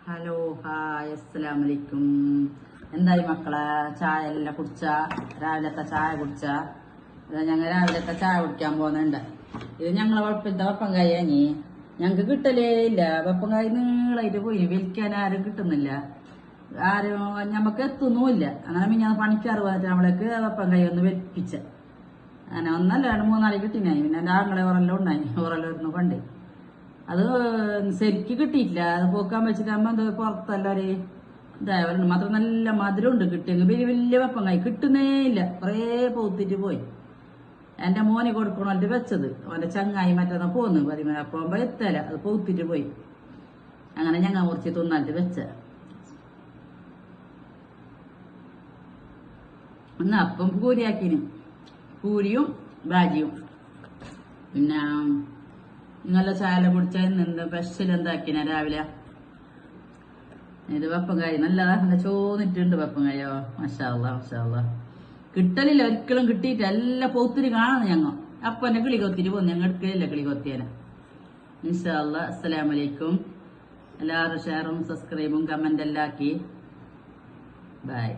Hello hi അസ്സലാമലൈക്കും. എന്തായി മക്കളെ, ചായ എല്ലാം കുടിച്ച? രാവിലത്തെ ചായ കുടിച്ച? ഞങ്ങൾ രാവിലത്തെ ചായ കുടിക്കാൻ പോകുന്നുണ്ട്. ഇത് ഞങ്ങളെ വെപ്പത്തെ വെപ്പങ്കായ ഇനി ഞങ്ങക്ക് കിട്ടലേ ഇല്ല. വെപ്പങ്കായ നീളായിട്ട് പോയി, വലിക്കാൻ ആരും കിട്ടുന്നില്ല, ആരും ഞമ്മക്ക് എത്തുന്നുമില്ല. അങ്ങനെ ഞാൻ പണിക്കാറ് വന്നിട്ട് നമ്മളേക്ക് വെപ്പങ്കായ ഒന്ന് വെപ്പിച്ച. അങ്ങനെ ഒന്നല്ലാണ്ട് മൂന്നാല് കിട്ടിനായി. പിന്നെ എൻ്റെ ആങ്ങളെ ഉറെല്ലാം ഉണ്ടായി, ഉറല്ലായിരുന്നു പണ്ട്. അത് ശരിക്ക് കിട്ടിയിട്ടില്ല. അത് പോക്കാൻ വെച്ചിട്ടാകുമ്പോ അത് പുറത്തല്ല ഒരു ഇതായവരുണ്ട്. മാത്രം നല്ല മധുരം ഉണ്ട്. കിട്ടിയെങ്കിൽ വലിയ വലിയ വെപ്പങ്ങായി കിട്ടുന്നേ ഇല്ല. കുറേ പൂത്തിട്ട് പോയി. എന്റെ മോനെ കൊടുക്കണോട്ട് വെച്ചത് അവന്റെ ചങ്ങായി മറ്റന്നാ പോന്ന് പതിമൂന്ന് പോകുമ്പോ എത്തല, അത് പൂത്തിട്ട് പോയി. അങ്ങനെ ഞങ്ങൾ മുറിച്ച് തിന്നാട്ട് വെച്ച. എന്നാ അപ്പം പൂരിയാക്കിന്, പൂരിയും ബാജിയും. പിന്നെ നിങ്ങളുടെ ചായ കുടിച്ചാൽ നിന്ന് സ്പെഷ്യൽ എന്താക്കിന രാവിലെ? ഇത് വെപ്പങ്കായ നല്ലതാ, നല്ല ചോന്നിട്ടുണ്ട് വെപ്പങ്കായോ. മാഷാ അല്ലാ മാഷാ അല്ലാ. കിട്ടലില്ല, ഒരിക്കലും കിട്ടിയിട്ട് എല്ലാം പോത്തിരി കാണുന്നു ഞങ്ങൾ. അപ്പൊ എന്നെ കിളി കൊത്തിട്ട് പോകുന്നു, ഞങ്ങൾ എടുക്കലില്ല കിളി കൊത്തിയേനെ. ഇൻഷാ അല്ലാ. അസ്സലാമലൈക്കും. എല്ലാവരും ഷെയറും സബ്സ്ക്രൈബും കമന്റ് എല്ലാം ആക്കി. ബൈ.